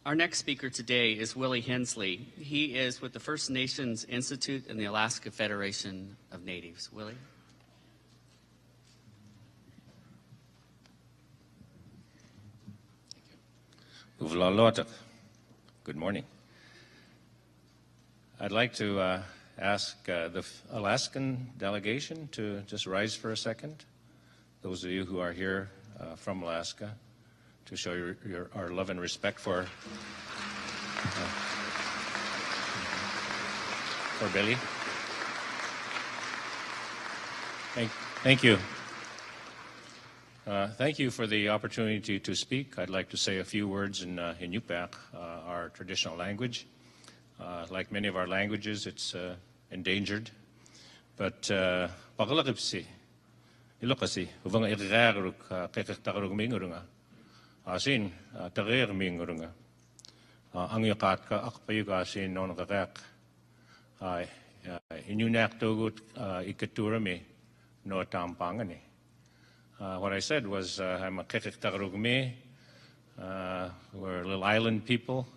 Our next speaker today is Willie Hensley. He is with the First Nations Institute and the Alaska Federation of Natives. Willie? Good morning. I'd like to ask the Alaskan delegation to just rise for a second. Those of you who are here from Alaska, to show our love and respect for Billy. Thank you. Thank you for the opportunity to speak. I'd like to say a few words in Yup'ik, our traditional language. Like many of our languages, it's endangered. But pagalakipsi, ilokasi, uvanga iraruk kektakarug mingurunga. Asin tarir mingurunga. Ang yakat ka akpayuga asin non kakak. Inunak togut ikaturami no tampangani. What I said was I'm a kektakarugme. We're a little island people.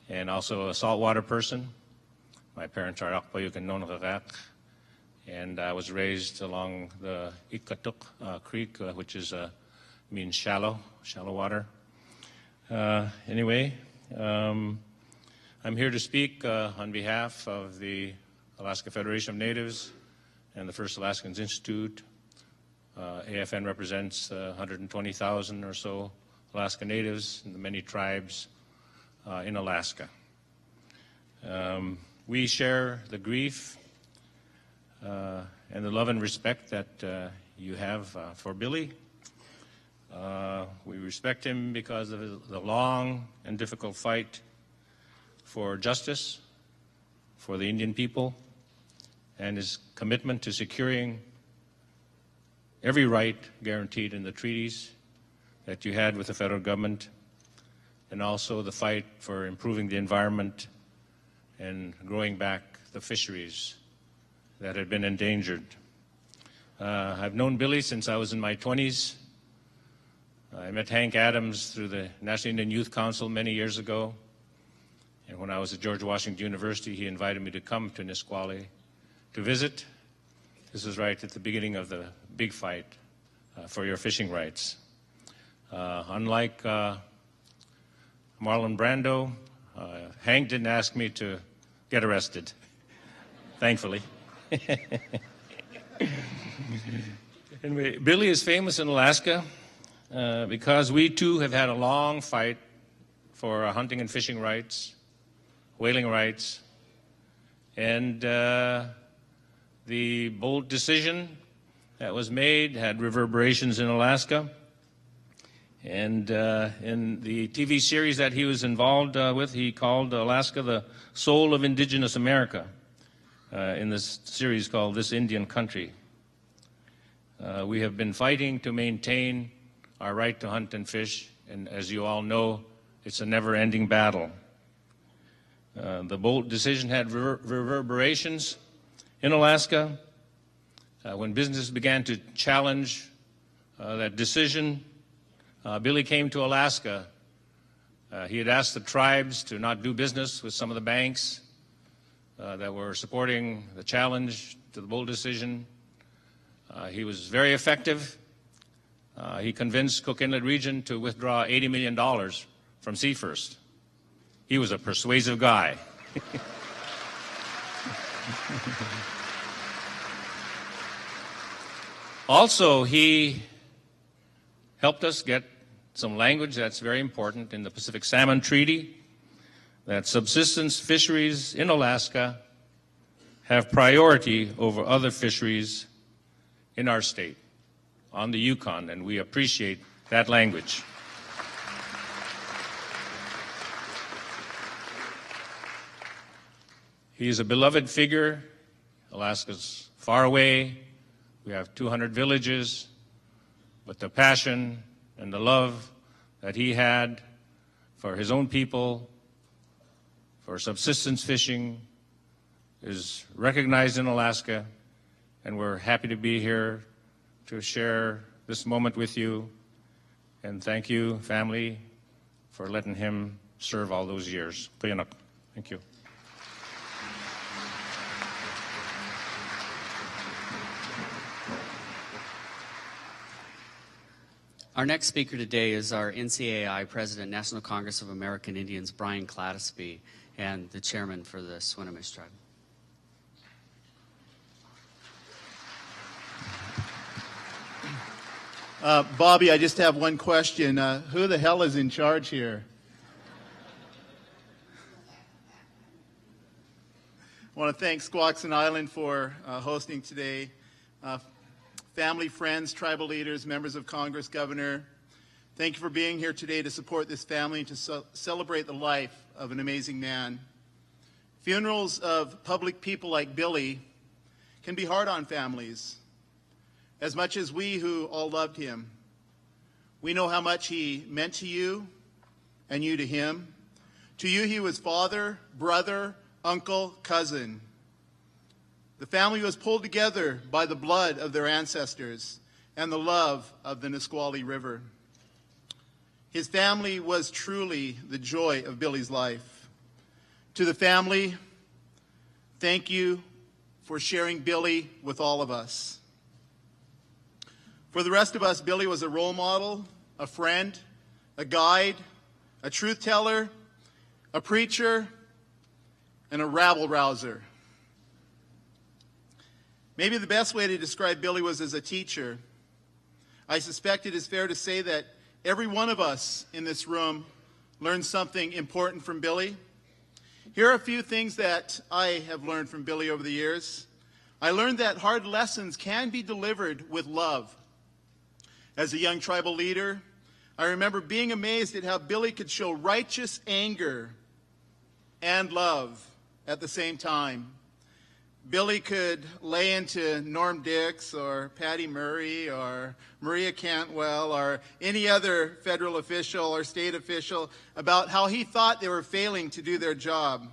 And also a saltwater person. My parents are Akpayuk and Nonagak, and I was raised along the Ikatuk Creek, which means shallow water. Anyway, I'm here to speak on behalf of the Alaska Federation of Natives and the First Alaskans Institute. AFN represents 120,000 or so Alaska Natives and the many tribes in Alaska. We share the grief and the love and respect that you have for Billy. We respect him because of the long and difficult fight for justice for the Indian people and his commitment to securing every right guaranteed in the treaties that you had with the federal government, and also the fight for improving the environment and growing back the fisheries that had been endangered. I've known Billy since I was in my 20s. I met Hank Adams through the National Indian Youth Council many years ago. And when I was at George Washington University, he invited me to come to Nisqually to visit. This was right at the beginning of the big fight for your fishing rights. Unlike Marlon Brando, Hank didn't ask me to get arrested, thankfully. Anyway, Billy is famous in Alaska because we too have had a long fight for hunting and fishing rights, whaling rights, and the bold decision that was made had reverberations in Alaska. And in the TV series that he was involved with, he called Alaska the soul of indigenous America in this series called This Indian Country. We have been fighting to maintain our right to hunt and fish, and as you all know, it's a never-ending battle. The bold decision had reverberations in Alaska. When business began to challenge that decision, Billy came to Alaska. He had asked the tribes to not do business with some of the banks that were supporting the challenge to the bold decision. He was very effective. He convinced Cook Inlet region to withdraw $80 million from Seafirst. He was a persuasive guy. Also, he helped us get some language that's very important in the Pacific Salmon Treaty, that subsistence fisheries in Alaska have priority over other fisheries in our state, on the Yukon, and we appreciate that language. He is a beloved figure. Alaska's far away. We have 200 villages, but the passion and the love that he had for his own people, for subsistence fishing, is recognized in Alaska, and we're happy to be here to share this moment with you. And thank you, family, for letting him serve all those years. Thank you. Our next speaker today is our NCAI President, National Congress of American Indians, Brian Cladoosby, and the chairman for the Swinomish tribe. Bobby, I just have one question. Who the hell is in charge here? I want to thank Squaxin Island for hosting today. Family, friends, tribal leaders, members of Congress, Governor, thank you for being here today to support this family and to celebrate the life of an amazing man. Funerals of public people like Billy can be hard on families. As much as we who all loved him, we know how much he meant to you and you to him. To you, he was father, brother, uncle, cousin. The family was pulled together by the blood of their ancestors and the love of the Nisqually River. His family was truly the joy of Billy's life. To the family, thank you for sharing Billy with all of us. For the rest of us, Billy was a role model, a friend, a guide, a truth teller, a preacher, and a rabble-rouser. Maybe the best way to describe Billy was as a teacher. I suspect it is fair to say that every one of us in this room learned something important from Billy. Here are a few things that I have learned from Billy over the years. I learned that hard lessons can be delivered with love. As a young tribal leader, I remember being amazed at how Billy could show righteous anger and love at the same time. Billy could lay into Norm Dix or Patty Murray or Maria Cantwell or any other federal official or state official about how he thought they were failing to do their job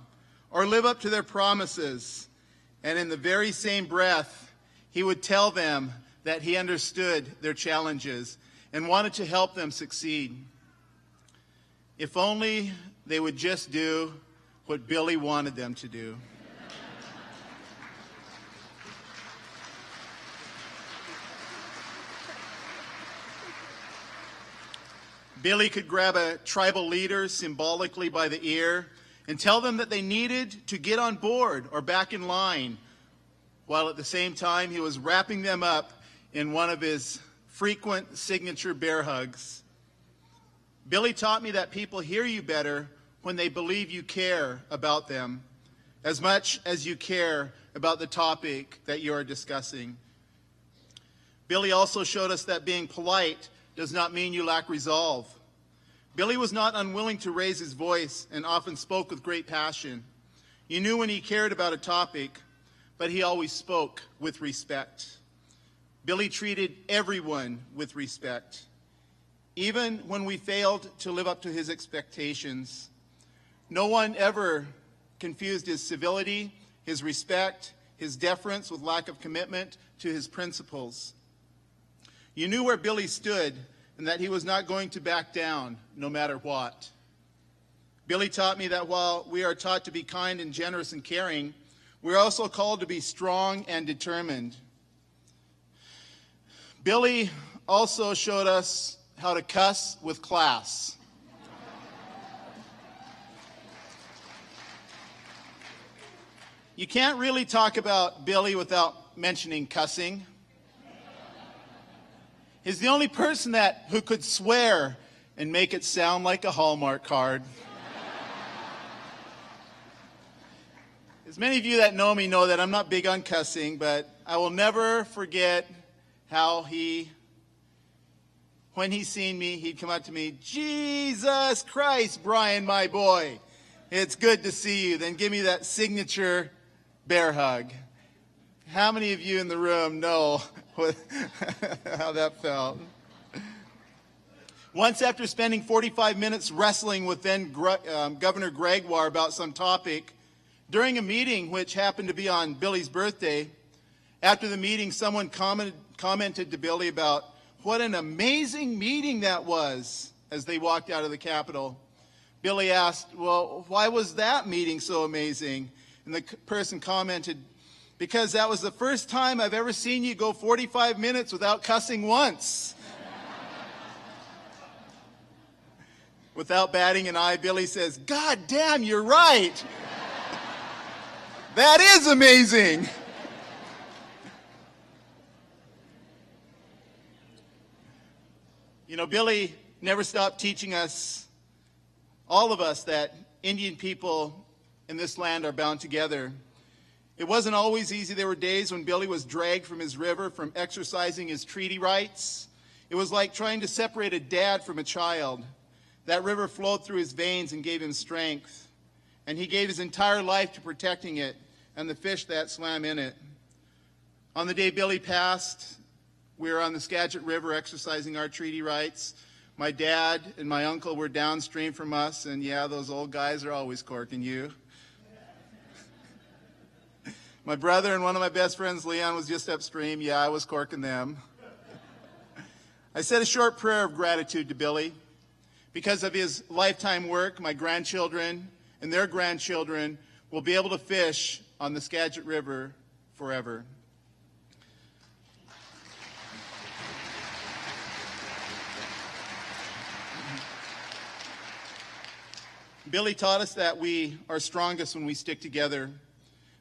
or live up to their promises. And in the very same breath, he would tell them that he understood their challenges and wanted to help them succeed. If only they would just do what Billy wanted them to do. Billy could grab a tribal leader symbolically by the ear and tell them that they needed to get on board or back in line, while at the same time he was wrapping them up in one of his frequent signature bear hugs. Billy taught me that people hear you better when they believe you care about them as much as you care about the topic that you are discussing. Billy also showed us that being polite does not mean you lack resolve. Billy was not unwilling to raise his voice and often spoke with great passion. You knew when he cared about a topic, but he always spoke with respect. Billy treated everyone with respect, even when we failed to live up to his expectations. No one ever confused his civility, his respect, his deference with lack of commitment to his principles. You knew where Billy stood and that he was not going to back down no matter what. Billy taught me that while we are taught to be kind and generous and caring, we're also called to be strong and determined. Billy also showed us how to cuss with class. You can't really talk about Billy without mentioning cussing. He's the only person who could swear and make it sound like a Hallmark card. As many of you that know me know that I'm not big on cussing, but I will never forget how when he seen me, he'd come up to me, "Jesus Christ, Brian, my boy, it's good to see you." Then give me that signature bear hug. How many of you in the room know how that felt? Once, after spending 45 minutes wrestling with then Governor Gregoire about some topic, during a meeting which happened to be on Billy's birthday, after the meeting, someone commented to Billy about what an amazing meeting that was as they walked out of the Capitol. Billy asked, well, why was that meeting so amazing? And the person commented, because that was the first time I've ever seen you go 45 minutes without cussing once. Without batting an eye, Billy says, God damn, you're right. That is amazing. You know, Billy never stopped teaching us, all of us, that Indian people in this land are bound together. It wasn't always easy. There were days when Billy was dragged from his river from exercising his treaty rights. It was like trying to separate a dad from a child. That river flowed through his veins and gave him strength. And he gave his entire life to protecting it and the fish that swam in it. On the day Billy passed, we were on the Skagit River exercising our treaty rights. My dad and my uncle were downstream from us, and yeah, those old guys are always corking you. My brother and one of my best friends, Leon, was just upstream. Yeah, I was corking them. I said a short prayer of gratitude to Billy. Because of his lifetime work, my grandchildren and their grandchildren will be able to fish on the Skagit River forever. Billy taught us that we are strongest when we stick together.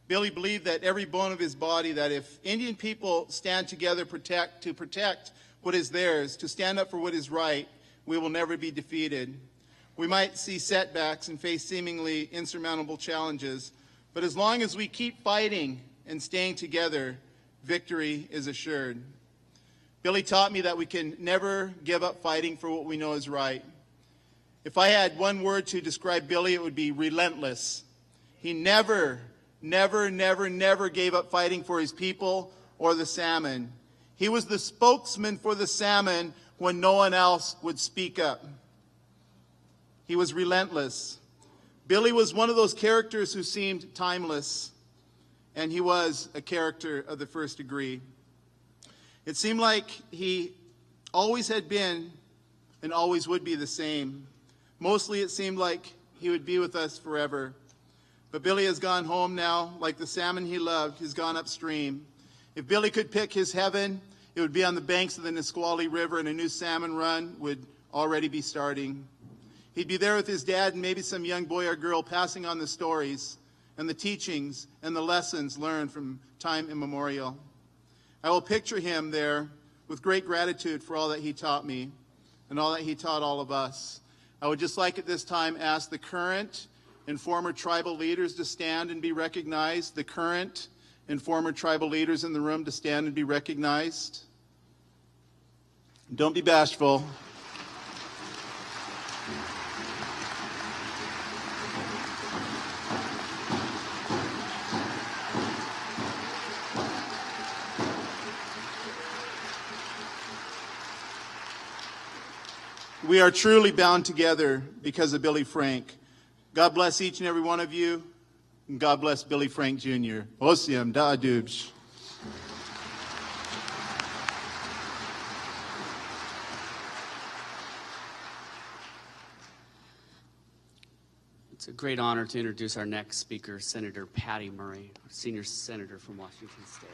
Billy believed that every bone of his body, that if Indian people stand together to protect what is theirs, to stand up for what is right, we will never be defeated. We might see setbacks and face seemingly insurmountable challenges, but as long as we keep fighting and staying together, victory is assured. Billy taught me that we can never give up fighting for what we know is right. If I had one word to describe Billy, it would be relentless. He never gave up fighting for his people or the salmon. He was the spokesman for the salmon when no one else would speak up. He was relentless. Billy was one of those characters who seemed timeless, and he was a character of the first degree. It seemed like he always had been and always would be the same. Mostly it seemed like he would be with us forever. But Billy has gone home now, like the salmon he loved. He's gone upstream. If Billy could pick his heaven, it would be on the banks of the Nisqually River, and a new salmon run would already be starting. He'd be there with his dad and maybe some young boy or girl, passing on the stories and the teachings and the lessons learned from time immemorial. I will picture him there with great gratitude for all that he taught me and all that he taught all of us. I would just like at this time ask the current and former tribal leaders to stand and be recognized. The current and former tribal leaders in the room to stand and be recognized. Don't be bashful. We are truly bound together because of Billy Frank. God bless each and every one of you, and God bless Billy Frank Jr. Osiam Da'adubsh. It's a great honor to introduce our next speaker, Senator Patty Murray, Senior Senator from Washington State.